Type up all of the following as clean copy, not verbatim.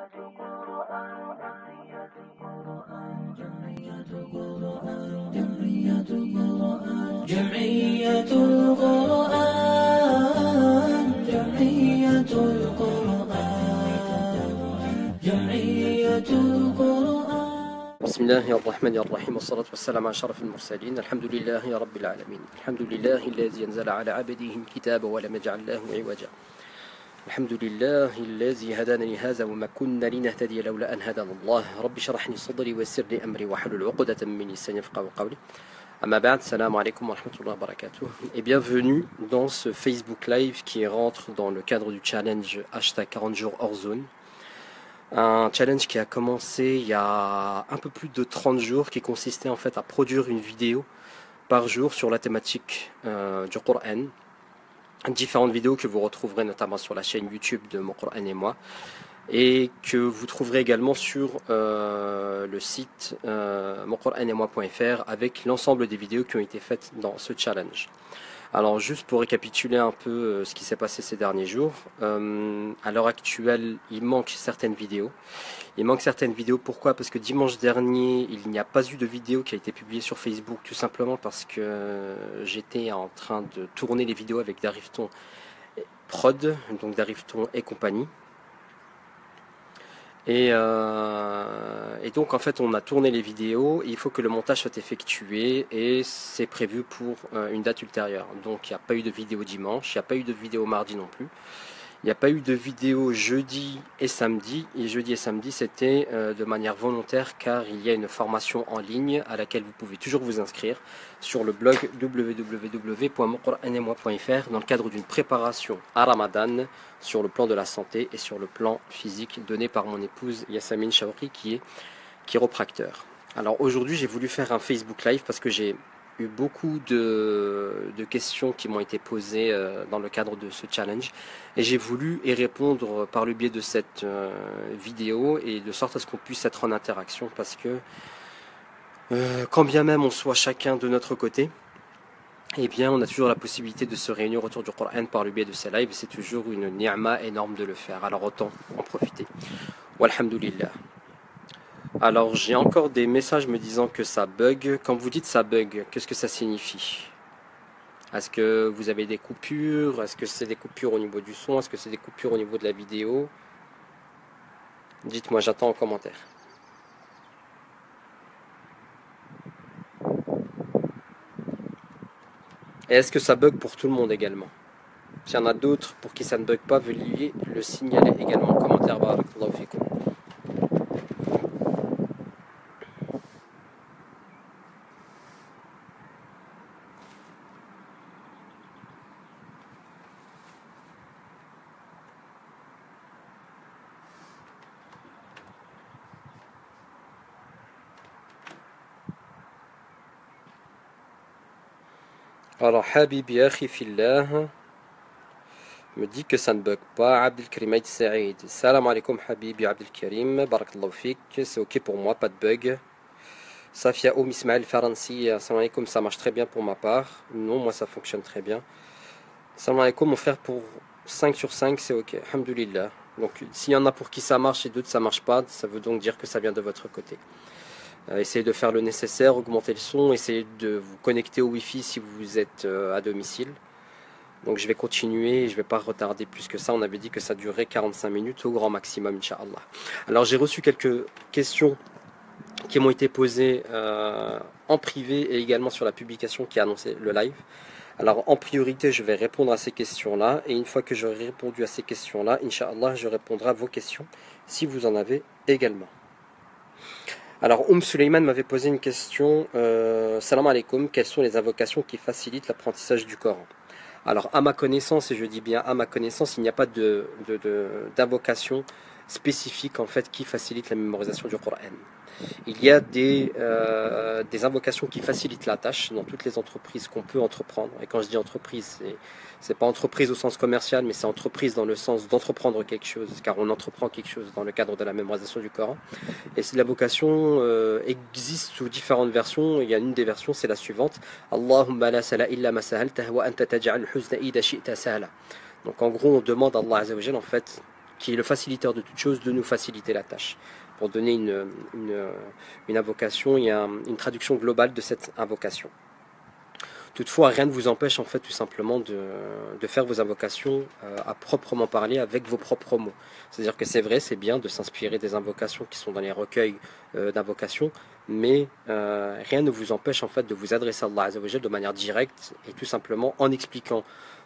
جمعية القرآن جمعية القرآن جمعية القرآن بسم الله الرحمن الرحيم والصلاة والسلام على أشرف المرسلين الحمد لله رب العالمين الحمد لله الذي أنزل على عبده الكتاب ولم يجعل له عوجا الحمد لله الذي هدانا لهذا وما كنا لنهتدي لولا أن هدانا الله رب اشرح لي صدري ويسر لي أمري واحلل عقدة من لساني يفقهوا قولي Amma ba'd, salam alaikum wa rahmatullahi wa barakatuh et bienvenue dans ce Facebook Live qui rentre dans le cadre du challenge hashtag 40 jours hors zone. Un challenge qui a commencé il y a un peu plus de 30 jours qui consistait en fait à produire une vidéo par jour sur la thématique du Coran. Différentes vidéos que vous retrouverez notamment sur la chaîne YouTube de Mon Coran et moi et que vous trouverez également sur le site moncoranemoi.fr avec l'ensemble des vidéos qui ont été faites dans ce challenge. Alors juste pour récapituler un peu ce qui s'est passé ces derniers jours, à l'heure actuelle il manque certaines vidéos. Pourquoi? Parce que dimanche dernier il n'y a pas eu de vidéo qui a été publiée sur Facebook, tout simplement parce que j'étais en train de tourner les vidéos avec Darifton Prod, donc Darifton et compagnie. Et donc en fait on a tourné les vidéos, il faut que le montage soit effectué et c'est prévu pour une date ultérieure. Donc il n'y a pas eu de vidéo dimanche, il n'y a pas eu de vidéo mardi non plus. Il n'y a pas eu de vidéo jeudi et samedi. Et jeudi et samedi c'était de manière volontaire car il y a une formation en ligne à laquelle vous pouvez toujours vous inscrire sur le blog www.moncoranemoi.fr dans le cadre d'une préparation à Ramadan sur le plan de la santé et sur le plan physique donné par mon épouse Yassamine Chaouri qui est chiropracteur. Alors aujourd'hui j'ai voulu faire un Facebook Live parce que j'ai eu beaucoup de questions qui m'ont été posées dans le cadre de ce challenge et j'ai voulu y répondre par le biais de cette vidéo et de sorte à ce qu'on puisse être en interaction parce que quand bien même on soit chacun de notre côté, eh bien on a toujours la possibilité de se réunir autour du Coran par le biais de ces lives et c'est toujours une ni'ma énorme de le faire, alors autant en profiter. Walhamdulillah. Alors j'ai encore des messages me disant que ça bug. Quand vous dites ça bug, qu'est-ce que ça signifie? Est-ce que vous avez des coupures? Est-ce que c'est des coupures au niveau du son? Est-ce que c'est des coupures au niveau de la vidéo? Dites-moi, j'attends en commentaire. Et est-ce que ça bug pour tout le monde également? S'il y en a d'autres pour qui ça ne bug pas, veuillez le signaler également en commentaire. Barakallahu fikum. Alors Habibi Akhi Fillah me dit que ça ne bug pas. Abdelkarim Aïd Saïd. Salam alaikum Habibi Abdelkarim. Barakallahu fik. C'est ok pour moi, pas de bug. Safia Oum Ismaël Faransi. Salam alaikum, ça marche très bien pour ma part. Non, moi ça fonctionne très bien. Salam alaikum mon frère, pour 5 sur 5 c'est ok. Alhamdulillah. Donc s'il y en a pour qui ça marche et d'autres ça marche pas, ça veut donc dire que ça vient de votre côté. Essayez de faire le nécessaire, augmenter le son, essayez de vous connecter au Wi-Fi si vous êtes à domicile. Donc je vais continuer, je ne vais pas retarder plus que ça. On avait dit que ça durait 45 minutes au grand maximum, Inch'Allah. Alors j'ai reçu quelques questions qui m'ont été posées en privé et également sur la publication qui a annoncé le live. Alors en priorité, je vais répondre à ces questions-là. Et une fois que j'aurai répondu à ces questions-là, Inch'Allah, je répondrai à vos questions si vous en avez également. Alors, Suleiman m'avait posé une question. Salam alaikum, quelles sont les invocations qui facilitent l'apprentissage du Coran? Alors, à ma connaissance, et je dis bien à ma connaissance, il n'y a pas d'invocation spécifique en fait qui facilite la mémorisation du Coran. Il y a des invocations qui facilitent la tâche dans toutes les entreprises qu'on peut entreprendre. Et quand je dis entreprise, c'est pas entreprise au sens commercial, mais c'est entreprise dans le sens d'entreprendre quelque chose, car on entreprend quelque chose dans le cadre de la mémorisation du Coran. Et si l'invocation existe sous différentes versions, il y a une des versions, c'est la suivante. Allahumma la sala illa ma sahaltah wa anta taj'al huzna ida shi'ta sahla. Donc en gros, on demande à Allah Azza wa Jalla en fait qui est le facilitateur de toute chose, de nous faciliter la tâche. Pour donner une invocation, il y a une traduction globale de cette invocation. Toutefois, rien ne vous empêche en fait tout simplement de faire vos invocations à proprement parler avec vos propres mots. C'est-à-dire que c'est vrai, c'est bien de s'inspirer des invocations qui sont dans les recueils d'invocations, mais rien ne vous empêche en fait de vous adresser à Allah Azza wa Jal de manière directe et tout simplement en expliquant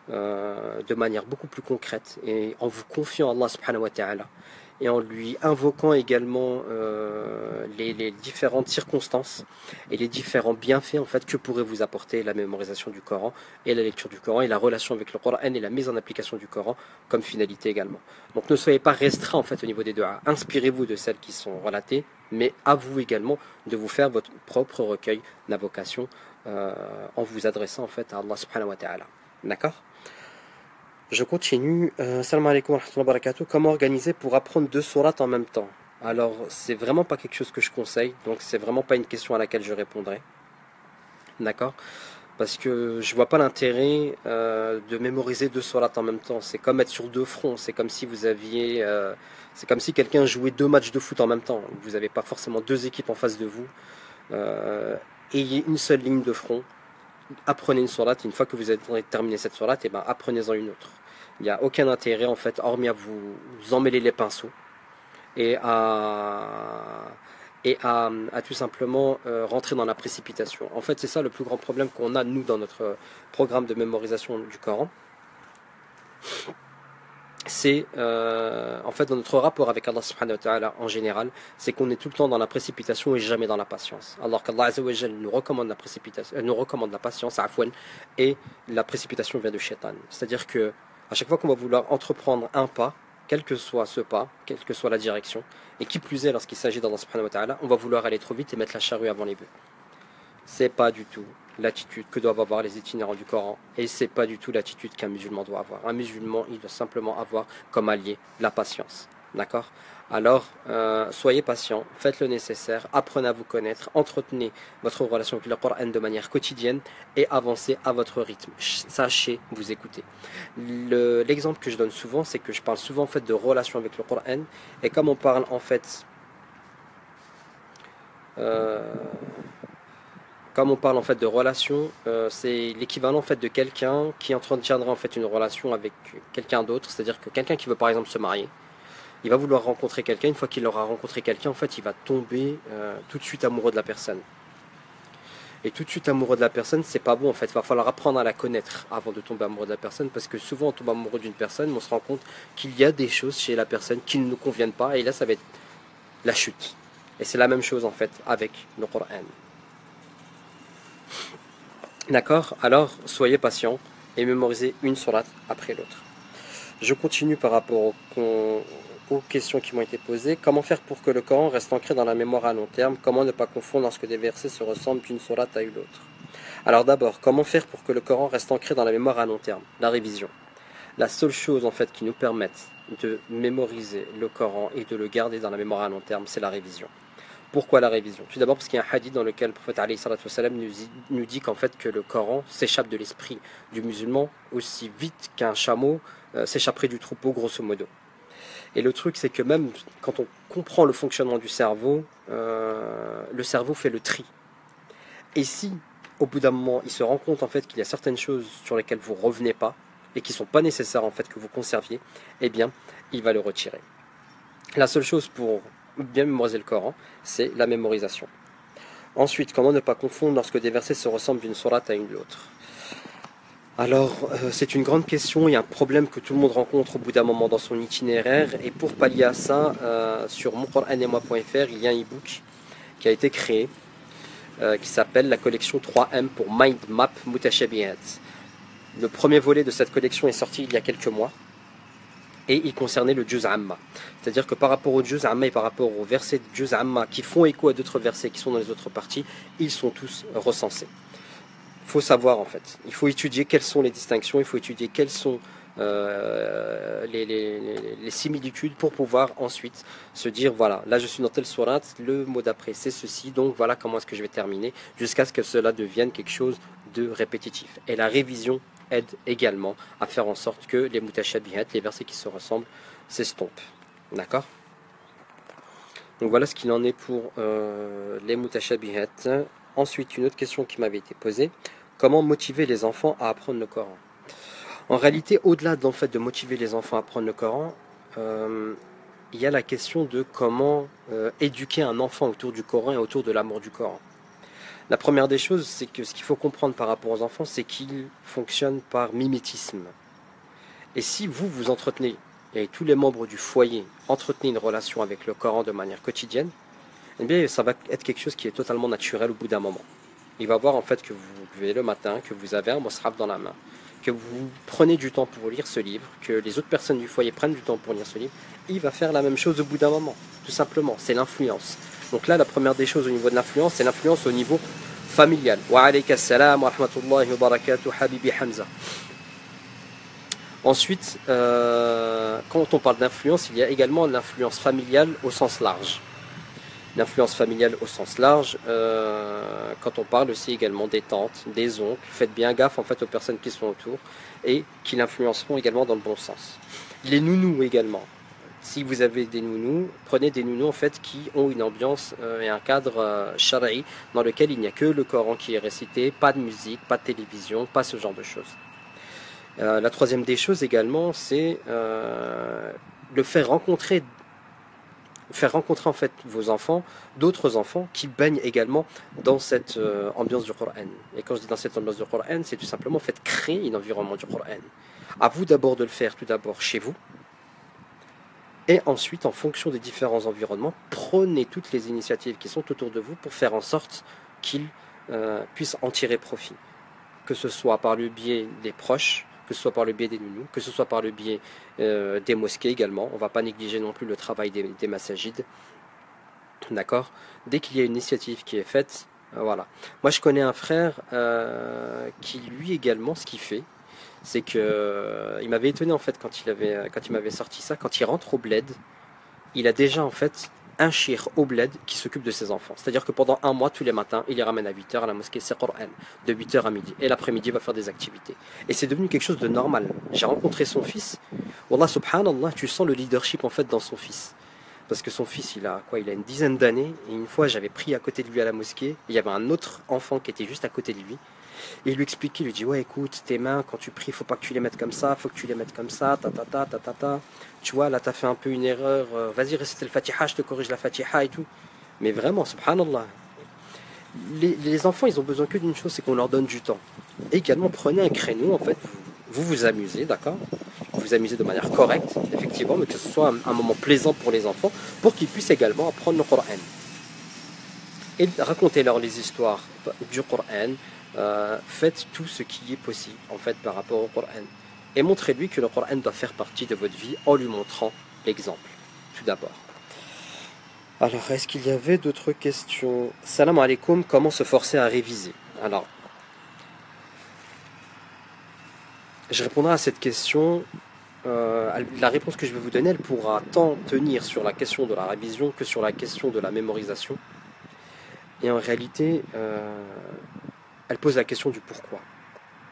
de manière beaucoup plus concrète et en vous confiant à Allah subhanahu wa ta'ala et en lui invoquant également les différentes circonstances et les différents bienfaits en fait que pourrait vous apporter la mémorisation du Coran et la lecture du Coran et la relation avec le Coran et la mise en application du Coran comme finalité également. Donc ne soyez pas restreint en fait au niveau des du'a. Inspirez-vous de celles qui sont relatées, mais à vous également de vous faire votre propre recueil d'invocation en vous adressant en fait à Allah subhanahu wa ta'ala. D'accord? Je continue. Salam alaikum wa rahmatullahi wa barakatuh. Comment organiser pour apprendre 2 sourates en même temps? Alors, c'est vraiment pas quelque chose que je conseille, donc c'est vraiment pas une question à laquelle je répondrai. D'accord? Parce que je vois pas l'intérêt de mémoriser 2 sourates en même temps. C'est comme être sur 2 fronts. C'est comme si vous aviez. C'est comme si quelqu'un jouait 2 matchs de foot en même temps. Vous n'avez pas forcément 2 équipes en face de vous. Ayez une seule ligne de front. Apprenez une sourate. Une fois que vous avez terminé cette sourate, et ben apprenez-en une autre. Il n'y a aucun intérêt en fait, hormis à vous emmêler les pinceaux et à tout simplement rentrer dans la précipitation. En fait, c'est ça le plus grand problème qu'on a nous dans notre programme de mémorisation du Coran. C'est en fait dans notre rapport avec Allah subhanahu wa ta'ala en général, c'est qu'on est tout le temps dans la précipitation et jamais dans la patience. Alors qu'Allah Azza wa Jal nous recommande la précipitation, nous recommande la patience, afwan, et la précipitation vient de Shaitan. C'est-à-dire que à chaque fois qu'on va vouloir entreprendre un pas, quel que soit ce pas, quelle que soit la direction, et qui plus est lorsqu'il s'agit d'Allah subhanahu wa ta'ala, on va vouloir aller trop vite et mettre la charrue avant les bœufs. C'est pas du tout l'attitude que doivent avoir les itinérants du Coran, et c'est pas du tout l'attitude qu'un musulman doit avoir. Un musulman, il doit simplement avoir comme allié la patience. D'accord? Alors, soyez patient, faites le nécessaire, apprenez à vous connaître, entretenez votre relation avec le Coran de manière quotidienne et avancez à votre rythme. Sachez vous écouter. L'exemple que je donne souvent, c'est que je parle souvent en fait de relation avec le Coran, et comme on parle en fait de relation, c'est l'équivalent en fait de quelqu'un qui entretiendrait en fait une relation avec quelqu'un d'autre, c'est-à-dire que quelqu'un qui veut par exemple se marier, il va vouloir rencontrer quelqu'un. Une fois qu'il aura rencontré quelqu'un, en fait, il va tomber tout de suite amoureux de la personne. Et tout de suite amoureux de la personne, c'est pas bon en fait. Il va falloir apprendre à la connaître avant de tomber amoureux de la personne, parce que souvent on tombe amoureux d'une personne, mais on se rend compte qu'il y a des choses chez la personne qui ne nous conviennent pas, et là ça va être la chute. Et c'est la même chose en fait avec le Coran. D'accord? Alors soyez patient et mémorisez une sourate après l'autre. Je continue par rapport aux questions qui m'ont été posées. Comment faire pour que le Coran reste ancré dans la mémoire à long terme? Comment ne pas confondre lorsque des versets se ressemblent d'une sourate à une autre? Alors d'abord, comment faire pour que le Coran reste ancré dans la mémoire à long terme? La révision. La seule chose en fait qui nous permette de mémoriser le Coran et de le garder dans la mémoire à long terme, c'est la révision. Pourquoi la révision? Tout d'abord parce qu'il y a un hadith dans lequel le prophète alayhi salatu wassalam nous dit qu'en fait que le Coran s'échappe de l'esprit du musulman aussi vite qu'un chameau s'échapperait du troupeau, grosso modo. Et le truc, c'est que même quand on comprend le fonctionnement du cerveau, le cerveau fait le tri. Et si, au bout d'un moment, il se rend compte en fait qu'il y a certaines choses sur lesquelles vous ne revenez pas et qui ne sont pas nécessaires en fait que vous conserviez, eh bien, il va le retirer. La seule chose pour bien mémoriser le Coran, c'est la mémorisation. Ensuite, comment ne pas confondre lorsque des versets se ressemblent d'une sourate à une autre? Alors, c'est une grande question, il y a un problème que tout le monde rencontre au bout d'un moment dans son itinéraire, et pour pallier à ça, sur moncoranemoi.fr, il y a un e-book qui a été créé, qui s'appelle la collection 3M pour Mind Map Mutashabihat. Le premier volet de cette collection est sorti il y a quelques mois, et il concernait le Juz Amma. C'est-à-dire que par rapport au Juz Amma et par rapport aux versets de Juz Amma qui font écho à d'autres versets qui sont dans les autres parties, ils sont tous recensés. Il faut savoir en fait, il faut étudier quelles sont les distinctions, il faut étudier quelles sont les similitudes pour pouvoir ensuite se dire voilà, là je suis dans telle sourate, le mot d'après c'est ceci, donc voilà comment est-ce que je vais terminer, jusqu'à ce que cela devienne quelque chose de répétitif. Et la révision aide également à faire en sorte que les mutashabihat, les versets qui se ressemblent, s'estompe. D'accord? Donc voilà ce qu'il en est pour les mutashabihat. Ensuite, une autre question qui m'avait été posée. Comment motiver les enfants à apprendre le Coran? En réalité, au-delà d'en fait de motiver les enfants à apprendre le Coran, il y a la question de comment éduquer un enfant autour du Coran et autour de l'amour du Coran. La première des choses, c'est que ce qu'il faut comprendre par rapport aux enfants, c'est qu'ils fonctionnent par mimétisme. Et si vous entretenez, et tous les membres du foyer entretenez une relation avec le Coran de manière quotidienne, eh bien ça va être quelque chose qui est totalement naturel au bout d'un moment. Il va voir en fait que vous buvez le matin, que vous avez un mushaf dans la main, que vous prenez du temps pour lire ce livre, que les autres personnes du foyer prennent du temps pour lire ce livre, il va faire la même chose au bout d'un moment, tout simplement, c'est l'influence. Donc là, la première des choses au niveau de l'influence, c'est l'influence au niveau familial. Wa alayka salam wa rahmatullahi wa barakatuh, Habibi Hamza. Ensuite, quand on parle d'influence, il y a également l'influence familiale au sens large. L'influence familiale au sens large, quand on parle aussi également des tantes, des oncles, faites bien gaffe en fait aux personnes qui sont autour et qui l'influenceront également dans le bon sens. Les nounous également. Si vous avez des nounous, prenez des nounous en fait qui ont une ambiance et un cadre shara'i dans lequel il n'y a que le Coran qui est récité, pas de musique, pas de télévision, pas ce genre de choses. La troisième des choses également, c'est le faire rencontrer en fait vos enfants, d'autres enfants qui baignent également dans cette ambiance du Coran. Et quand je dis dans cette ambiance du Coran, c'est tout simplement faites créer un environnement du Coran. À vous d'abord de le faire tout d'abord chez vous, et ensuite en fonction des différents environnements, prenez toutes les initiatives qui sont autour de vous pour faire en sorte qu'ils puissent en tirer profit. Que ce soit par le biais des proches, que ce soit par le biais des nounous, que ce soit par le biais des mosquées également. On ne va pas négliger non plus le travail des massajides. D'accord? Dès qu'il y a une initiative qui est faite, voilà. Moi, je connais un frère qui, lui également, ce qu'il fait, c'est que il m'avait étonné en fait quand il m'avait sorti ça. Quand il rentre au bled, il a déjà en fait un shir au bled qui s'occupe de ses enfants. C'est-à-dire que pendant un mois, tous les matins, il les ramène à 8h à la mosquée, c'est Coran, de 8h à midi. Et l'après-midi, il va faire des activités. Et c'est devenu quelque chose de normal. J'ai rencontré son fils. Wallah, subhanallah, tu sens le leadership en fait dans son fils. Parce que son fils, il a une dizaine d'années. Et une fois, j'avais pris à côté de lui à la mosquée. Et il y avait un autre enfant qui était juste à côté de lui. Et il lui expliquait, il lui dit, ouais, écoute, tes mains, quand tu pries, faut pas que tu les mettes comme ça, faut que tu les mettes comme ça, ta. Tu vois, là, t'as fait un peu une erreur, vas-y, récite le Fatiha, je te corrige la Fatiha et tout. Mais vraiment, subhanallah, les enfants, ils ont besoin que d'une chose, c'est qu'on leur donne du temps. Et également, prenez un créneau, en fait, vous amusez, d'accord? Vous vous amusez de manière correcte, effectivement, mais que ce soit un moment plaisant pour les enfants, pour qu'ils puissent également apprendre le Coran. Et racontez-leur les histoires du Coran. Faites tout ce qui est possible en fait par rapport au Coran et montrez-lui que le Coran doit faire partie de votre vie en lui montrant l'exemple tout d'abord. Alors est-ce qu'il y avait d'autres questions? Salam alaikum, comment se forcer à réviser? Alors je répondrai à cette question. La réponse que je vais vous donner, elle pourra tant tenir sur la question de la révision que sur la question de la mémorisation. Et en réalité elle pose la question du pourquoi.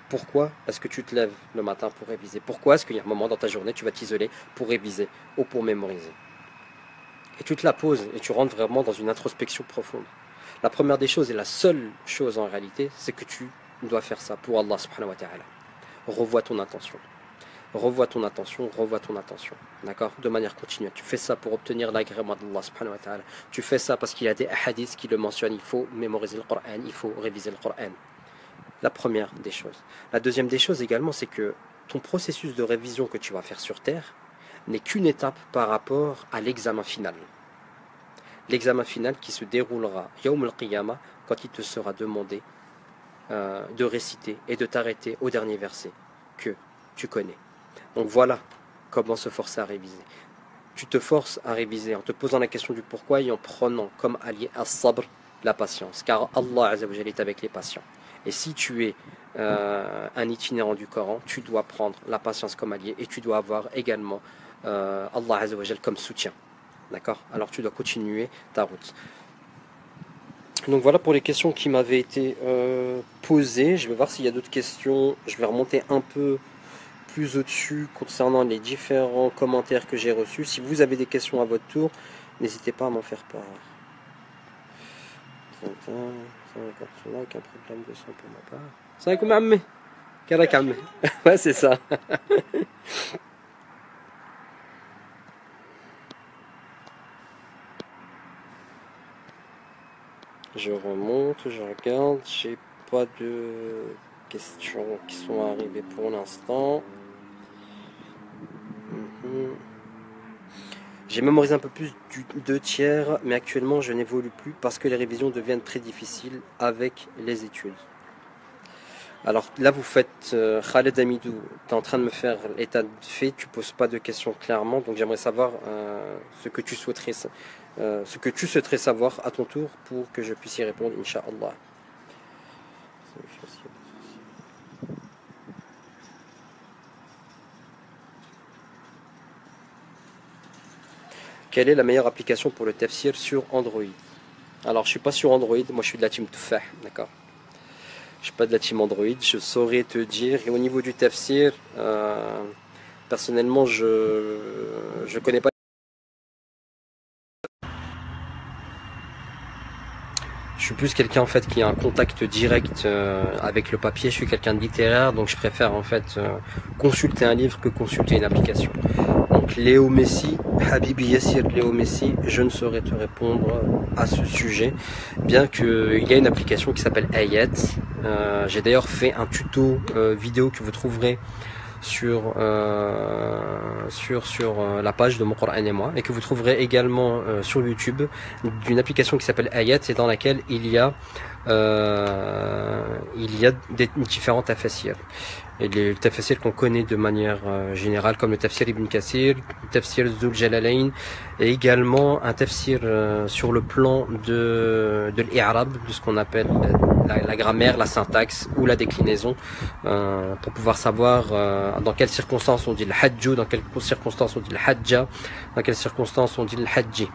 Pourquoi est-ce que tu te lèves le matin pour réviser? Pourquoi est-ce qu'il y a un moment dans ta journée tu vas t'isoler pour réviser ou pour mémoriser? Et tu te la poses et tu rentres vraiment dans une introspection profonde. La première des choses et la seule chose en réalité, c'est que tu dois faire ça pour Allah subhanahu wa ta'ala. Revois ton intention. Revois ton intention, revois ton intention. D'accord? De manière continue. Tu fais ça pour obtenir l'agrément d'Allah subhanahu wa ta'ala. Tu fais ça parce qu'il y a des hadiths qui le mentionnent. Il faut mémoriser le Coran, il faut réviser le Coran. La première des choses. La deuxième des choses également, c'est que ton processus de révision que tu vas faire sur Terre n'est qu'une étape par rapport à l'examen final. L'examen final qui se déroulera Yawm al-Qiyamah, quand il te sera demandé de réciter et de t'arrêter au dernier verset que tu connais. Donc voilà comment se forcer à réviser. Tu te forces à réviser en te posant la question du pourquoi et en prenant comme allié as-sabr, la patience. Car Allah Azza wa Jalla est avec les patients. Et si tu es un itinérant du Coran, tu dois prendre la patience comme allié et tu dois avoir également Allah Azza wa Jalla comme soutien. D'accord? Alors tu dois continuer ta route. Donc voilà pour les questions qui m'avaient été posées. Je vais voir s'il y a d'autres questions. Je vais remonter un peu plus au-dessus concernant les différents commentaires que j'ai reçus. Si vous avez des questions à votre tour, n'hésitez pas à m'en faire part. Aucun problème de son pour ma part. Salam alaikum ammi. Karak ammi. Ouais, c'est ça. Je remonte, je regarde, j'ai pas de questions qui sont arrivées pour l'instant. J'ai mémorisé un peu plus du 2/3, mais actuellement je n'évolue plus parce que les révisions deviennent très difficiles avec les études. Alors là vous faites Khaled Amidou, tu es en train de me faire l'état de fait, tu poses pas de questions clairement, donc j'aimerais savoir ce que tu souhaiterais savoir à ton tour pour que je puisse y répondre, Inch'Allah. Quelle est la meilleure application pour le tafsir sur Android? Alors je suis pas sur Android, moi je suis de la team Tufah, d'accord. Je suis pas de la team Android, je saurais te dire. Et au niveau du tafsir, personnellement je connais pas. Je suis plus quelqu'un en fait qui a un contact direct avec le papier. Je suis quelqu'un de littéraire, donc je préfère en fait consulter un livre que consulter une application. Donc Léo Messi, Habibi Yassir Léo Messi, je ne saurais te répondre à ce sujet, bien qu'il y a une application qui s'appelle Ayat. J'ai d'ailleurs fait un tuto vidéo que vous trouverez sur la page de Mon Coran et moi, et que vous trouverez également sur YouTube, d'une application qui s'appelle Ayat, et dans laquelle il y a des différents tafassirs. Et les tafassirs qu'on connaît de manière générale, comme le tafsir Ibn Kathir, le tafsir Zul Jalalayn, et également un tafsir sur le plan de l'I'rab, de ce qu'on appelle la grammaire, la syntaxe ou la déclinaison, pour pouvoir savoir dans quelles circonstances on dit le hajju, dans quelles circonstances on dit le hajja, dans quelles circonstances on dit le hajji.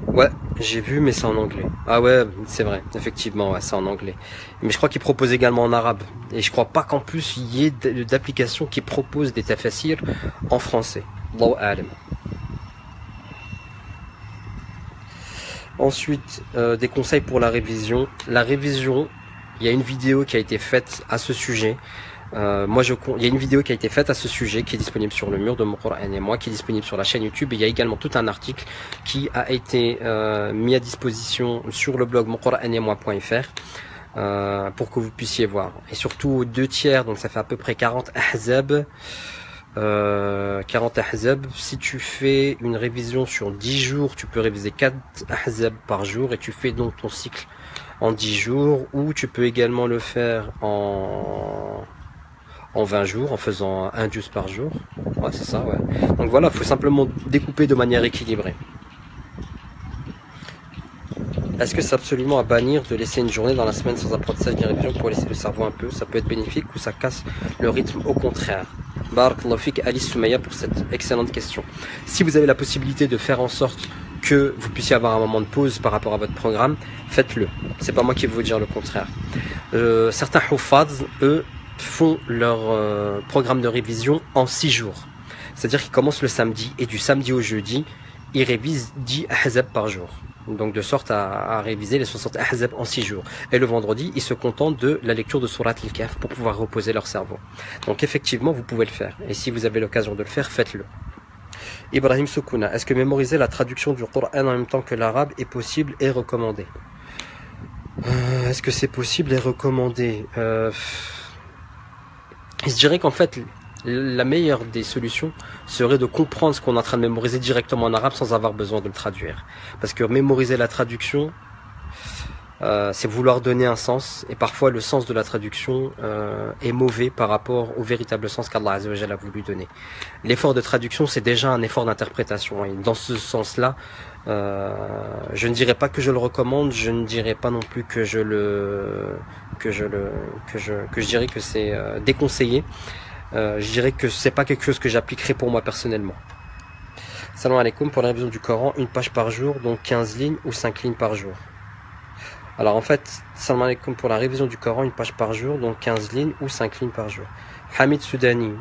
Ouais, j'ai vu, mais c'est en anglais. Ah ouais, c'est vrai, effectivement, ouais, c'est en anglais. Mais je crois qu'il propose également en arabe. Et je crois pas qu'en plus il y ait d'applications qui proposent des tafassirs en français. Allahu a'lam. Ensuite, des conseils pour la révision. La révision, il y a une vidéo qui a été faite à ce sujet. Il y a une vidéo qui a été faite à ce sujet qui est disponible sur le mur de Mon Coran et moi, qui est disponible sur la chaîne YouTube, et il y a également tout un article qui a été mis à disposition sur le blog moncoranemois.fr pour que vous puissiez voir. Et surtout 2/3, donc ça fait à peu près 40 ahzab. 40 ahzab, si tu fais une révision sur 10 jours, tu peux réviser 4 ahzab par jour, et tu fais donc ton cycle en 10 jours, ou tu peux également le faire en 20 jours, en faisant un juz par jour. Ouais, c'est ça, ouais. Donc voilà, il faut simplement découper de manière équilibrée. Est-ce que c'est absolument à bannir de laisser une journée dans la semaine sans apprentissage ni révision pour laisser le cerveau un peu? Ça peut être bénéfique ou ça casse le rythme au contraire? Barakallahu fik Alice Soumaya pour cette excellente question. Si vous avez la possibilité de faire en sorte que vous puissiez avoir un moment de pause par rapport à votre programme, faites-le. C'est pas moi qui vais vous dire le contraire. Certains huffaz, eux, font leur programme de révision en 6 jours. C'est-à-dire qu'ils commencent le samedi, et du samedi au jeudi, ils révisent 10 ahzab par jour. Donc de sorte à réviser les 60 ahzab en 6 jours. Et le vendredi, ils se contentent de la lecture de Surat al-Kahf pour pouvoir reposer leur cerveau. Donc effectivement, vous pouvez le faire. Et si vous avez l'occasion de le faire, faites-le. Ibrahim Soukouna, est-ce que mémoriser la traduction du Coran en même temps que l'arabe est possible et recommandé? Est-ce que c'est possible et recommandé? Je dirais qu'en fait, la meilleure des solutions serait de comprendre ce qu'on est en train de mémoriser directement en arabe sans avoir besoin de le traduire. Parce que mémoriser la traduction, c'est vouloir donner un sens, et parfois le sens de la traduction est mauvais par rapport au véritable sens qu'Allah Azza wa Jalla a voulu donner. L'effort de traduction, c'est déjà un effort d'interprétation, et dans ce sens-là, je ne dirais pas que je le recommande, je ne dirais pas non plus que je dirais que c'est déconseillé. Je dirais que c'est pas quelque chose que j'appliquerai pour moi personnellement. Salam alaikum, pour la révision du Coran, une page par jour, donc 15 lignes ou 5 lignes par jour. Alors en fait, salam alaikum, pour la révision du Coran, une page par jour, donc 15 lignes ou 5 lignes par jour. Hamid Soudani,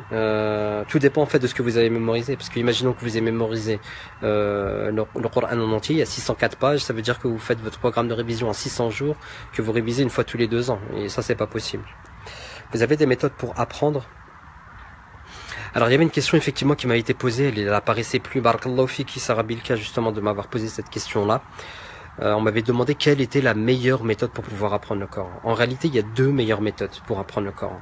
tout dépend en fait de ce que vous avez mémorisé, parce que imaginons que vous avez mémorisé le Coran en entier, il y a 604 pages, ça veut dire que vous faites votre programme de révision en 600 jours, que vous révisez une fois tous les 2 ans, et ça c'est pas possible. Vous avez des méthodes pour apprendre? Alors il y avait une question effectivement qui m'a été posée, elle apparaissait plus, barakallahu fiki Sarah Bilka, justement de m'avoir posé cette question-là. On m'avait demandé quelle était la meilleure méthode pour pouvoir apprendre le Coran. En réalité, il y a 2 meilleures méthodes pour apprendre le Coran.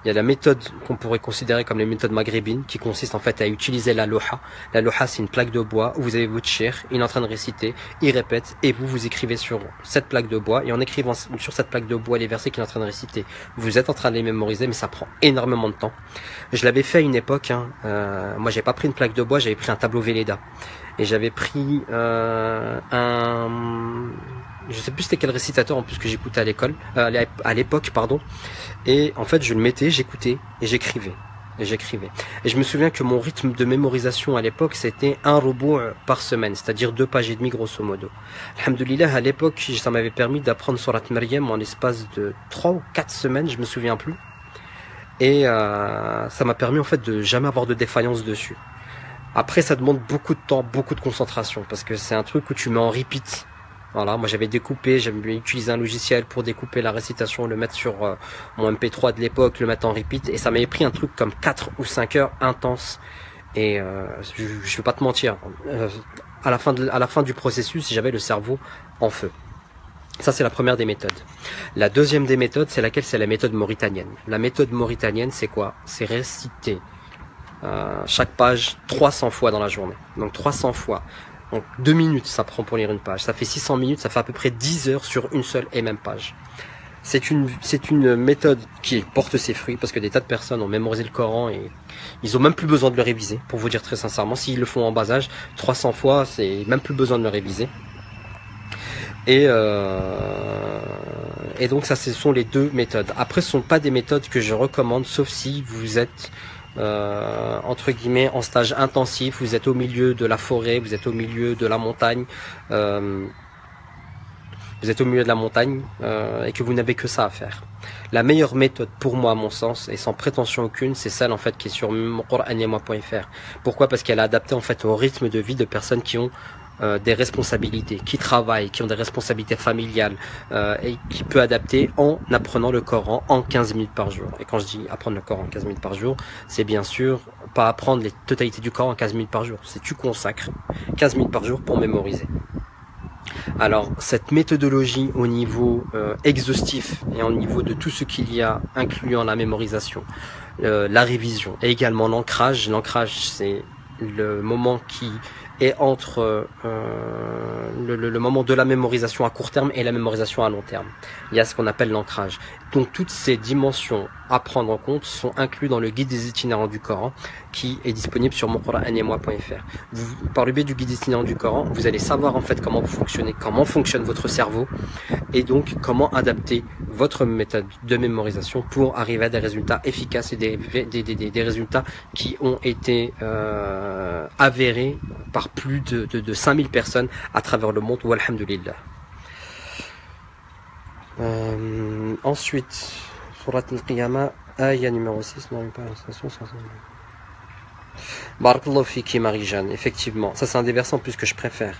Il y a la méthode qu'on pourrait considérer comme les méthodes maghrébines, qui consiste en fait à utiliser la loha. La loha, c'est une plaque de bois où vous avez votre cheikh, il est en train de réciter, il répète, et vous écrivez sur cette plaque de bois, et en écrivant sur cette plaque de bois les versets qu'il est en train de réciter, vous êtes en train de les mémoriser, mais ça prend énormément de temps. Je l'avais fait à une époque, moi j'ai pas pris une plaque de bois, j'avais pris un tableau Velleda. Et j'avais pris je sais plus c'était quel récitateur en plus que j'écoutais à l'époque, pardon. Et en fait, je le mettais, j'écoutais et j'écrivais. Et je me souviens que mon rythme de mémorisation à l'époque, c'était 1 robo par semaine, c'est-à-dire 2 pages et demie grosso modo. Alhamdoulilah, à l'époque, ça m'avait permis d'apprendre Surat Maryam en l'espace de 3 ou 4 semaines, je me souviens plus. Et ça m'a permis en fait de jamais avoir de défaillance dessus. Après, ça demande beaucoup de temps, beaucoup de concentration, parce que c'est un truc où tu mets en repeat. Voilà, moi j'avais utilisé un logiciel pour découper la récitation, le mettre sur mon MP3 de l'époque, le mettre en repeat, et ça m'avait pris un truc comme 4 ou 5 heures intenses. Et je vais pas te mentir, à la fin du processus, j'avais le cerveau en feu. Ça, c'est la première des méthodes. La deuxième des méthodes, c'est laquelle? C'est la méthode mauritanienne. La méthode mauritanienne, c'est quoi? C'est réciter chaque page 300 fois dans la journée. Donc 300 fois. Donc 2 minutes ça prend pour lire une page. Ça fait 600 minutes, ça fait à peu près 10 heures sur une seule et même page. C'est une méthode qui porte ses fruits, parce que des tas de personnes ont mémorisé le Coran et ils ont même plus besoin de le réviser, pour vous dire très sincèrement. S'ils le font en bas âge, 300 fois, c'est même plus besoin de le réviser. Et donc ça, ce sont les 2 méthodes. Après, ce ne sont pas des méthodes que je recommande, sauf si vous êtes entre guillemets en stage intensif, vous êtes au milieu de la forêt, vous êtes au milieu de la montagne, et que vous n'avez que ça à faire. La meilleure méthode pour moi, à mon sens, et sans prétention aucune, c'est celle en fait qui est sur Coranetmoi.fr. Pourquoi? Parce qu'elle est adaptée en fait au rythme de vie de personnes qui ont des responsabilités, qui travaillent, qui ont des responsabilités familiales, et qui peut adapter en apprenant le Coran en 15 minutes par jour. Et quand je dis apprendre le Coran en 15 minutes par jour, c'est bien sûr pas apprendre les totalités du Coran en 15 minutes par jour, c'est tu consacres 15 minutes par jour pour mémoriser. Alors cette méthodologie au niveau exhaustif et au niveau de tout ce qu'il y a incluant la mémorisation, la révision et également l'ancrage. L'ancrage, c'est le moment qui est entre le moment de la mémorisation à court terme et la mémorisation à long terme. Il y a ce qu'on appelle l'ancrage. Donc toutes ces dimensions à prendre en compte sont incluses dans le guide des itinérants du Coran qui est disponible sur moncoranetmoi.fr. Par le biais du guide des itinérants du Coran, vous allez savoir en fait comment vous fonctionnez, comment fonctionne votre cerveau et donc comment adapter votre méthode de mémorisation pour arriver à des résultats efficaces et des résultats qui ont été avérés par plus de 5000 personnes à travers le monde. Walhamdulillah. Ensuite, Surat al-Qiyamah, ayah numéro 6, non, pas l'instation, Barakallahu fiki Marie-Jeanne, effectivement, ça c'est un des versets en plus que je préfère.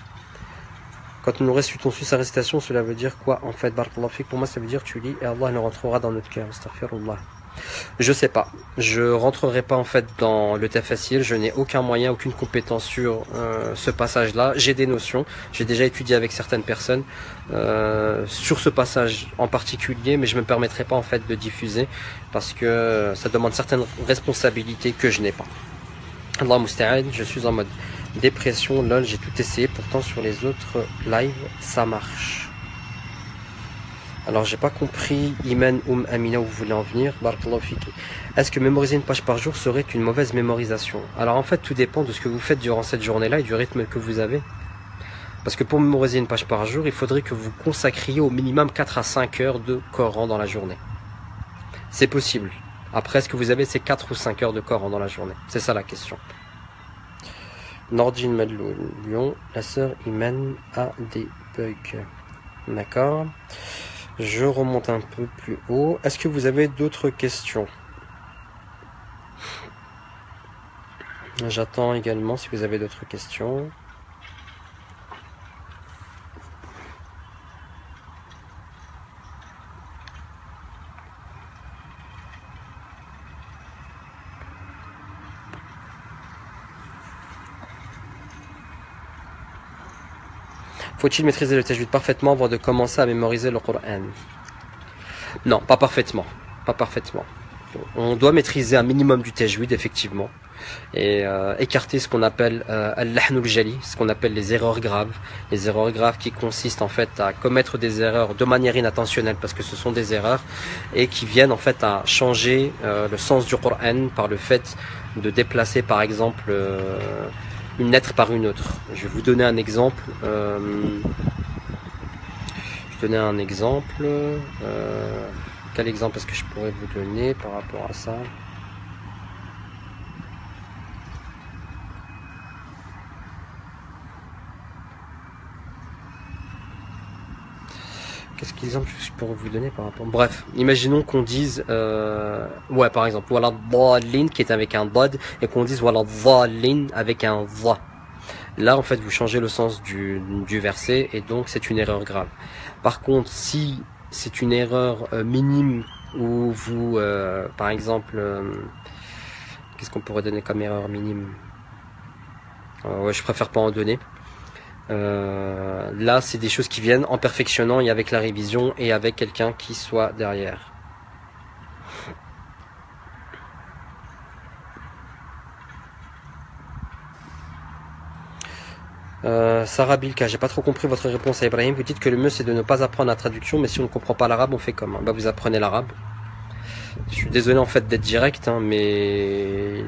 Quand nous récitons sur sa récitation, cela veut dire quoi en fait? Barakallahu fiki, pour moi ça veut dire tu lis et Allah le rentrera dans notre cœur. Astaghfirullah. Je sais pas, je rentrerai pas en fait dans le tafsir, je n'ai aucun moyen, aucune compétence sur ce passage là, j'ai des notions, j'ai déjà étudié avec certaines personnes sur ce passage en particulier, mais je me permettrai pas en fait de diffuser parce que ça demande certaines responsabilités que je n'ai pas. Allah musta'an, je suis en mode dépression, lol, j'ai tout essayé, pourtant sur les autres lives ça marche. Alors j'ai pas compris Iman Amina où vous voulez en venir. Barakallahu fiki. Est-ce que mémoriser une page par jour serait une mauvaise mémorisation? Alors en fait tout dépend de ce que vous faites durant cette journée-là et du rythme que vous avez. Parce que pour mémoriser une page par jour, il faudrait que vous consacriez au minimum 4 à 5 heures de Coran dans la journée. C'est possible. Après, est-ce que vous avez ces 4 ou 5 heures de Coran dans la journée? C'est ça la question. Nordine Madlou, Lyon, la sœur Iman a des bugs. D'accord. Je remonte un peu plus haut. Est-ce que vous avez d'autres questions? J'attends également si vous avez d'autres questions. Faut-il maîtriser le tajwid parfaitement avant de commencer à mémoriser le Coran? Non, pas parfaitement. Pas parfaitement. On doit maîtriser un minimum du tajwid, effectivement, et écarter ce qu'on appelle al-lahnul jali, ce qu'on appelle les erreurs graves. Les erreurs graves qui consistent en fait à commettre des erreurs de manière inintentionnelle, parce que ce sont des erreurs, et qui viennent en fait à changer le sens du Coran par le fait de déplacer par exemple une lettre par une autre. Je vais vous donner un exemple. Quel exemple est-ce que je pourrais vous donner par rapport à ça? Qu'est-ce qu'exemple je pourrais vous donner par rapport? Bref, imaginons qu'on dise ouais, par exemple wala dhalin qui est avec un dad, et qu'on dise wala dhalin avec un va. Là en fait vous changez le sens du verset, et donc c'est une erreur grave. Par contre, si c'est une erreur minime, où vous par exemple qu'est-ce qu'on pourrait donner comme erreur minime? Ouais, je préfère pas en donner. Là c'est des choses qui viennent en perfectionnant et avec la révision et avec quelqu'un qui soit derrière. Sarah Bilka, j'ai pas trop compris votre réponse à Ibrahim. Vous dites que le mieux c'est de ne pas apprendre la traduction, mais si on ne comprend pas l'arabe, on fait comment? Bah vous apprenez l'arabe. Je suis désolé en fait d'être direct, hein, mais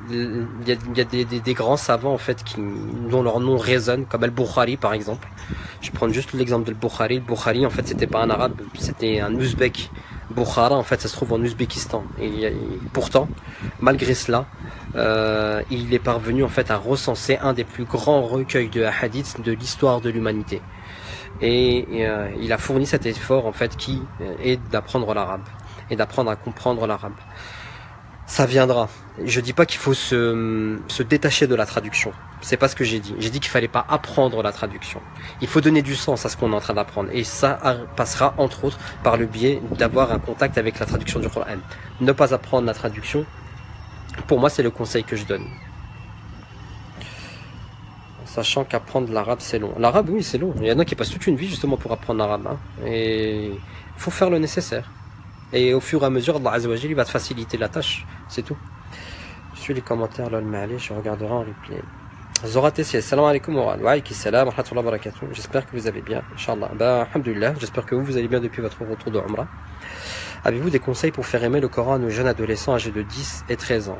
il y a des grands savants en fait dont leur nom résonne, comme Al-Bukhari par exemple. Je vais prendre juste l'exemple de Al-Bukhari. Le Bukhari en fait c'était pas un arabe, c'était un ouzbek. Bukhara en fait ça se trouve en Ouzbékistan, et pourtant malgré cela il est parvenu en fait à recenser un des plus grands recueils de hadiths de l'histoire de l'humanité, et il a fourni cet effort en fait qui est d'apprendre l'arabe et d'apprendre à comprendre l'arabe. Ça viendra. Je dis pas qu'il faut se détacher de la traduction. C'est pas ce que j'ai dit. J'ai dit qu'il fallait pas apprendre la traduction. Il faut donner du sens à ce qu'on est en train d'apprendre. Et ça passera entre autres par le biais d'avoir un contact avec la traduction du Coran. Ne pas apprendre la traduction, pour moi c'est le conseil que je donne. Sachant qu'apprendre l'arabe c'est long. L'arabe oui c'est long. Il y en a qui passent toute une vie justement pour apprendre l'arabe, hein. Et il faut faire le nécessaire. Et au fur et à mesure, Allah Azza wa Jalla va te faciliter la tâche, c'est tout. Je suis les commentaires, là, je regarderai en replay. Zora Tessie, salam alaikum wa alaykum salam wa rahmatullahi wa barakatuh. J'espère que vous allez bien, Inch'Allah. Alhamdulillah, j'espère que vous allez bien depuis votre retour de Umrah. Avez-vous des conseils pour faire aimer le Coran à nos jeunes adolescents âgés de 10 et 13 ans?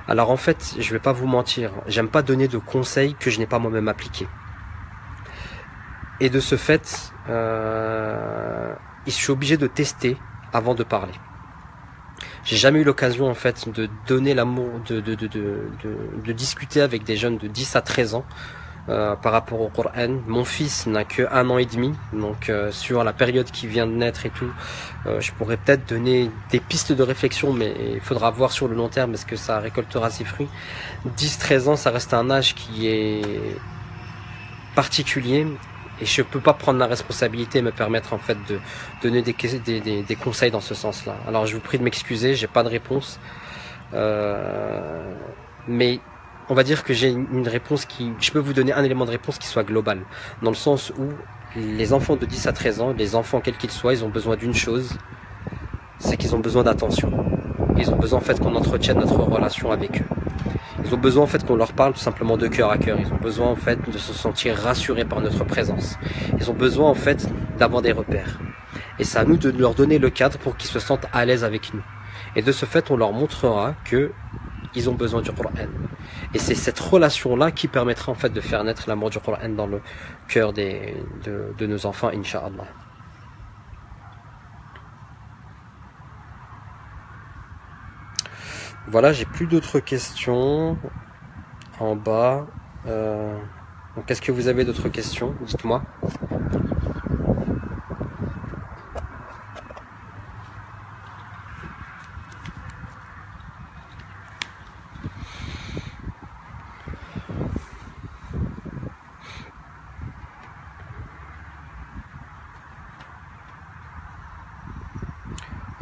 Alors en fait, je vais pas vous mentir, j'aime pas donner de conseils que je n'ai pas moi-même appliqués. Et de ce fait, je suis obligé de tester avant de parler. J'ai jamais eu l'occasion en fait de donner l'amour, de discuter avec des jeunes de 10 à 13 ans par rapport au Coran. Mon fils n'a que 1 an et demi, donc sur la période qui vient de naître et tout, je pourrais peut-être donner des pistes de réflexion, mais il faudra voir sur le long terme est-ce que ça récoltera ses fruits. 10-13 ans, ça reste un âge qui est particulier. Et je peux pas prendre la responsabilité et me permettre en fait de donner des conseils dans ce sens-là. Alors je vous prie de m'excuser, j'ai pas de réponse. Mais on va dire que j'ai une réponse je peux vous donner un élément de réponse qui soit global. Dans le sens où les enfants de 10 à 13 ans, les enfants quels qu'ils soient, ils ont besoin d'une chose, c'est qu'ils ont besoin d'attention. Ils ont besoin en fait qu'on entretienne notre relation avec eux. Ils ont besoin en fait qu'on leur parle tout simplement de cœur à cœur. Ils ont besoin en fait de se sentir rassurés par notre présence. Ils ont besoin en fait d'avoir des repères. Et c'est à nous de leur donner le cadre pour qu'ils se sentent à l'aise avec nous. Et de ce fait, on leur montrera que ils ont besoin du Coran. Et c'est cette relation-là qui permettra en fait de faire naître l'amour du Coran dans le cœur de nos enfants, Inch'Allah. Voilà, j'ai plus d'autres questions en bas. Donc, est-ce que vous avez d'autres questions? Dites-moi.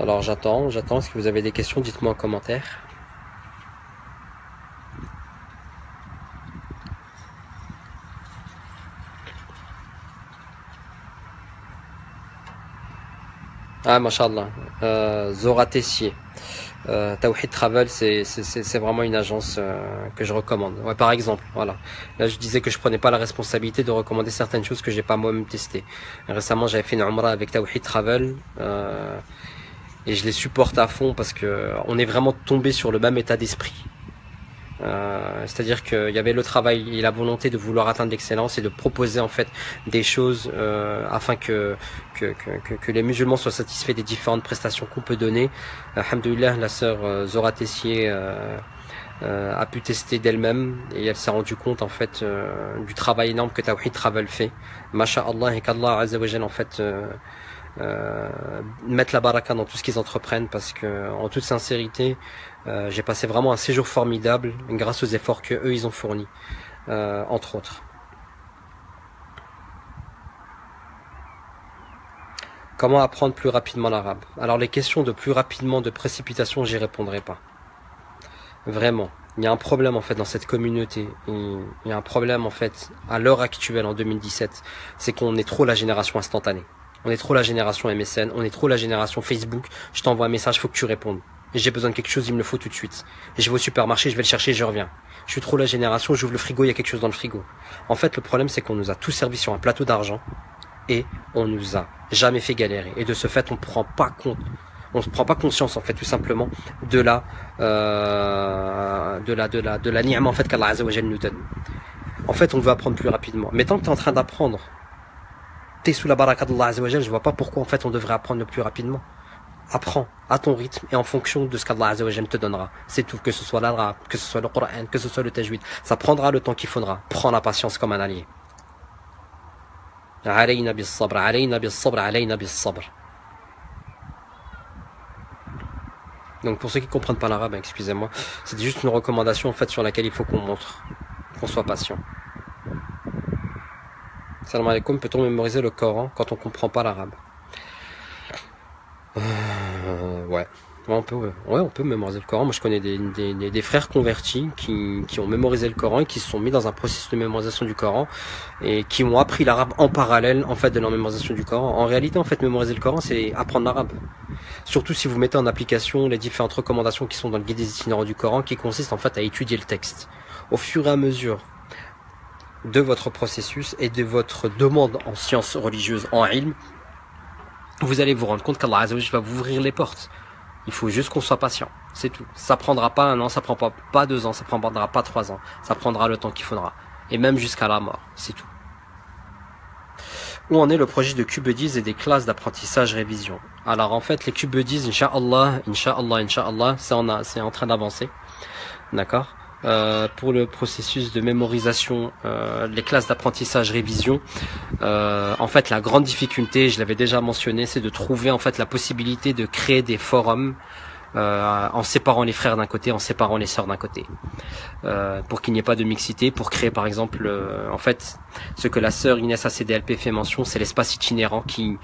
Alors j'attends. Est-ce que vous avez des questions? Dites-moi en commentaire. Ah, mashallah. Zora Tessier. Tawhid Travel, c'est vraiment une agence que je recommande. Ouais, par exemple, voilà. Là, je disais que je prenais pas la responsabilité de recommander certaines choses que j'ai pas moi-même testées. Récemment, j'avais fait une umrah avec Tawhid Travel et je les supporte à fond parce que on est vraiment tombé sur le même état d'esprit. C'est-à-dire qu'il y avait le travail et la volonté de vouloir atteindre l'excellence et de proposer en fait des choses afin que les musulmans soient satisfaits des différentes prestations qu'on peut donner. Alhamdoulilah, la sœur Zora Tessier a pu tester d'elle-même et elle s'est rendue compte en fait du travail énorme que Tawhid Travel fait. Masha'Allah, et qu'Allah Azza wa Jal en fait mettre la baraka dans tout ce qu'ils entreprennent, parce que en toute sincérité j'ai passé vraiment un séjour formidable grâce aux efforts que eux ils ont fournis, entre autres. Comment apprendre plus rapidement l'arabe? Alors les questions de plus rapidement, de précipitation, j'y répondrai pas. Vraiment, il y a un problème en fait dans cette communauté. Il y a un problème en fait à l'heure actuelle en 2017, c'est qu'on est trop la génération instantanée. On est trop la génération MSN, on est trop la génération Facebook. Je t'envoie un message, faut que tu répondes. Et j'ai besoin de quelque chose, il me le faut tout de suite. Et je vais au supermarché, je vais le chercher, je reviens. Je suis trop la génération, j'ouvre le frigo, il y a quelque chose dans le frigo. En fait, le problème, c'est qu'on nous a tout servi sur un plateau d'argent et on nous a jamais fait galérer. Et de ce fait, on ne prend pas conscience en fait tout simplement de la ni'ma en fait qu'Allah Azza wa Jal nous donne. En fait, on veut apprendre plus rapidement. Mais tant que tu es en train d'apprendre, t'es sous la baraka d'Allah Azza wa Jal, je vois pas pourquoi en fait on devrait apprendre le plus rapidement. Apprends à ton rythme et en fonction de ce qu'Allah Azza wa Jal te donnera. C'est tout, que ce soit l'arabe, que ce soit le Coran, que ce soit le tajwid. Ça prendra le temps qu'il faudra. Prends la patience comme un allié. Alayna bis sabr, alayna bis sabr, alayna bis sabr. Donc pour ceux qui comprennent pas l'arabe, excusez-moi, c'est juste une recommandation en fait sur laquelle il faut qu'on montre, qu'on soit patient. Salam alaikum, peut-on mémoriser le Coran quand on comprend pas l'arabe? Ouais. On peut mémoriser le Coran. Moi, je connais des frères convertis qui ont mémorisé le Coran et qui se sont mis dans un processus de mémorisation du Coran et qui ont appris l'arabe en parallèle, en fait, de leur mémorisation du Coran. En réalité, en fait, mémoriser le Coran, c'est apprendre l'arabe. Surtout si vous mettez en application les différentes recommandations qui sont dans le guide des itinérants du Coran, qui consistent en fait à étudier le texte. Au fur et à mesure de votre processus et de votre demande en sciences religieuses, en ilm, vous allez vous rendre compte qu'Allah Azza wa Jalla va vous ouvrir les portes. Il faut juste qu'on soit patient, c'est tout. Ça prendra pas 1 an, ça prendra pas 2 ans, ça prendra pas 3 ans. Ça prendra le temps qu'il faudra. Et même jusqu'à la mort, c'est tout. Où en est le projet de QBuddies et des classes d'apprentissage révision? Alors en fait, les QBuddies, Inch'Allah, c'est en train d'avancer. D'accord? Pour le processus de mémorisation, les classes d'apprentissage révision, en fait la grande difficulté, je l'avais déjà mentionné, c'est de trouver en fait la possibilité de créer des forums en séparant les frères d'un côté, en séparant les sœurs d'un côté, pour qu'il n'y ait pas de mixité, pour créer par exemple en fait ce que la sœur Inès ACDLP fait mention, c'est l'espace itinérant qui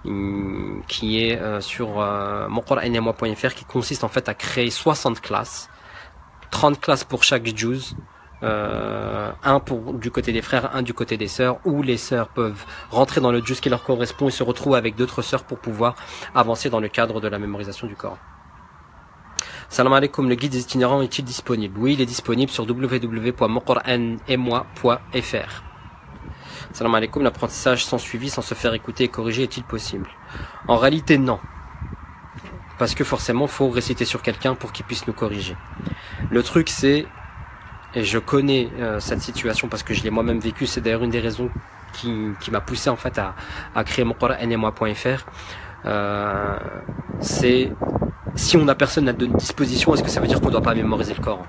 est sur moncoranetmoi.fr, qui consiste en fait à créer 60 classes, 30 classes pour chaque juz, un du côté des frères, un du côté des sœurs, où les sœurs peuvent rentrer dans le juz qui leur correspond et se retrouver avec d'autres sœurs pour pouvoir avancer dans le cadre de la mémorisation du Coran. Salam alaikum, le guide des itinérants est-il disponible? Oui, il est disponible sur www.moncoranetmoi.fr. Salam alaikum, l'apprentissage sans suivi, sans se faire écouter et corriger, est-il possible? En réalité, non. Parce que forcément, il faut réciter sur quelqu'un pour qu'il puisse nous corriger. Le truc, c'est, et je connais cette situation parce que je l'ai moi-même vécu, c'est d'ailleurs une des raisons qui m'a poussé en fait à créer moncoranetmoi.fr. C'est, si on n'a personne à disposition, est-ce que ça veut dire qu'on ne doit pas mémoriser le Coran?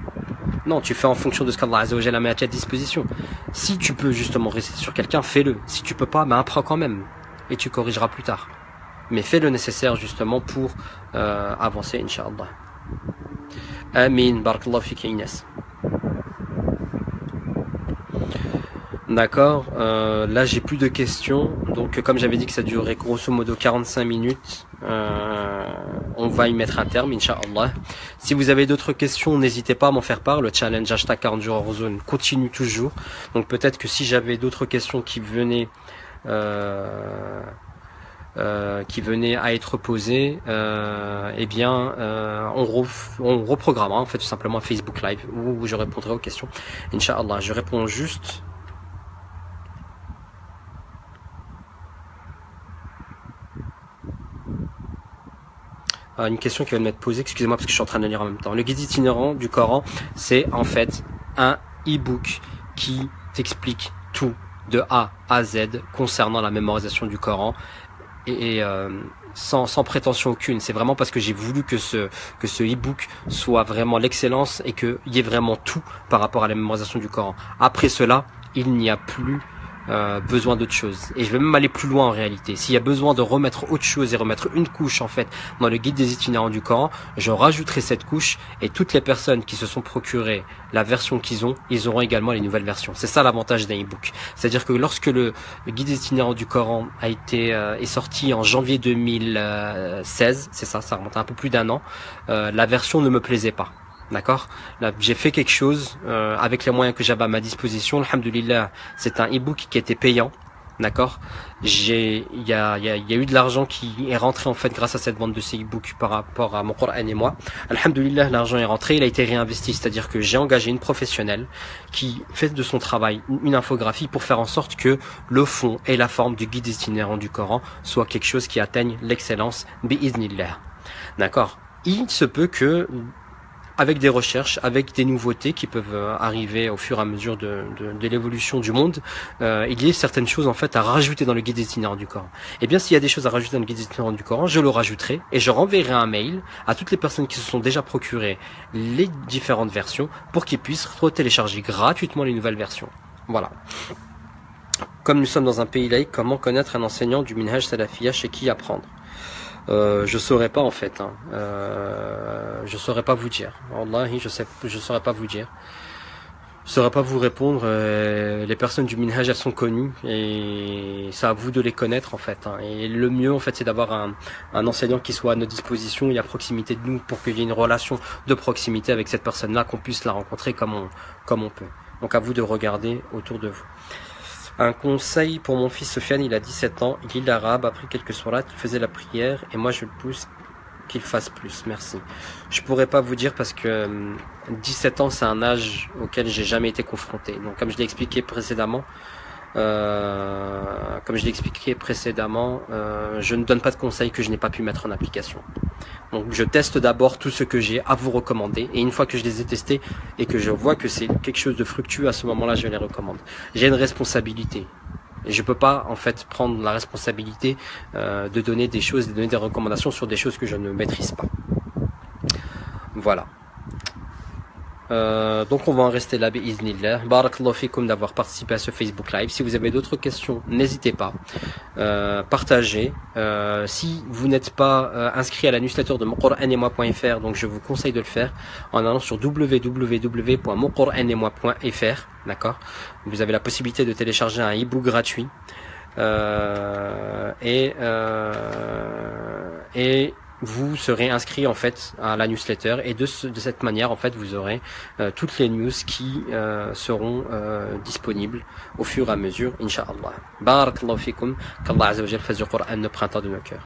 Non, tu fais en fonction de ce qu'Allah Azza wa Jalla met à ta disposition. Si tu peux justement réciter sur quelqu'un, fais-le. Si tu peux pas, apprends quand même. Et tu corrigeras plus tard. Mais fais le nécessaire justement pour avancer, Inch'Allah. Amin, barakallahu fik Inès. D'accord, là j'ai plus de questions. Donc comme j'avais dit que ça durerait grosso modo 45 minutes, On va y mettre un terme, Inch'Allah. Si vous avez d'autres questions, n'hésitez pas à m'en faire part. Le challenge hashtag 40 jours hors zone continue toujours. Donc peut-être que si j'avais d'autres questions qui venaient à être posées, eh bien, on reprogrammera en fait tout simplement un Facebook Live où je répondrai aux questions. Inch'Allah, je réponds juste. Une question qui va m'être posée, excusez-moi parce que je suis en train de lire en même temps. Le guide itinérant du Coran, c'est en fait un e-book qui t'explique tout de A à Z concernant la mémorisation du Coran et sans prétention aucune. C'est vraiment parce que j'ai voulu que ce e-book soit vraiment l'excellence et qu'il y ait vraiment tout par rapport à la mémorisation du Coran. Après cela, il n'y a plus besoin d'autre chose. Et je vais même aller plus loin en réalité. S'il y a besoin de remettre autre chose et remettre une couche en fait dans le guide des itinérants du Coran, je rajouterai cette couche et toutes les personnes qui se sont procurées la version qu'ils ont, ils auront également les nouvelles versions. C'est ça l'avantage d'un e-book. C'est-à-dire que lorsque le guide des itinérants du Coran a été est sorti en janvier 2016, c'est ça, ça remonte à un peu plus d'un an, la version ne me plaisait pas. D'accord. J'ai fait quelque chose avec les moyens que j'avais à ma disposition. Alhamdulillah, c'est un e-book qui était payant. D'accord. Il y a eu de l'argent qui est rentré en fait grâce à cette vente de ces e-books par rapport à mon Coran et moi. Alhamdulillah, l'argent est rentré, il a été réinvesti, c'est-à-dire que j'ai engagé une professionnelle qui fait de son travail une infographie pour faire en sorte que le fond et la forme du guide itinérant du Coran soit quelque chose qui atteigne l'excellence bi'iznillah. D'accord. Il se peut que avec des recherches, avec des nouveautés qui peuvent arriver au fur et à mesure de l'évolution du monde, il y a certaines choses en fait à rajouter dans le guide itinérant du Coran. Et bien s'il y a des choses à rajouter dans le guide itinérant du Coran, je le rajouterai et je renverrai un mail à toutes les personnes qui se sont déjà procurées les différentes versions pour qu'ils puissent télécharger gratuitement les nouvelles versions. Voilà. Comme nous sommes dans un pays laïque, comment connaître un enseignant du Minhaj Salafiyya, chez qui apprendre? Je saurais pas en fait. Je saurais pas vous dire. Wallahi, je saurais pas vous dire. Je saurais pas vous répondre. Les personnes du Minhaj, elles sont connues et c'est à vous de les connaître en fait. Et le mieux en fait, c'est d'avoir un enseignant qui soit à notre disposition et à proximité de nous pour qu'il y ait une relation de proximité avec cette personne-là, qu'on puisse la rencontrer comme on peut. Donc à vous de regarder autour de vous. Un conseil pour mon fils Sofiane, il a 17 ans, il lit l'arabe, après quelques sourates, il faisait la prière et moi je le pousse qu'il fasse plus, merci. Je pourrais pas vous dire parce que 17 ans c'est un âge auquel j'ai jamais été confronté. Donc comme je l'ai expliqué précédemment, je ne donne pas de conseils que je n'ai pas pu mettre en application. Donc je teste d'abord tout ce que j'ai à vous recommander et une fois que je les ai testés et que je vois que c'est quelque chose de fructueux, à ce moment-là je les recommande. J'ai une responsabilité et je peux pas en fait prendre la responsabilité de donner des choses, de donner des recommandations sur des choses que je ne maîtrise pas. Voilà. Donc on va en rester là, bi'iznillah. Barakallahu fikum d'avoir participé à ce Facebook Live. Si vous avez d'autres questions, n'hésitez pas. Partagez. Si vous n'êtes pas inscrit à la newsletter de moncoranemoi.fr, donc je vous conseille de le faire en allant sur www.moncoranemoi.fr. D'accord. Vous avez la possibilité de télécharger un e-book gratuit et vous serez inscrit en fait à la newsletter et de cette manière en fait vous aurez toutes les news qui seront disponibles au fur et à mesure, Inch'Allah. Barakallahu fikum, qu'Allah Azza wa Jal fasse du Coran le printemps de nos cœurs.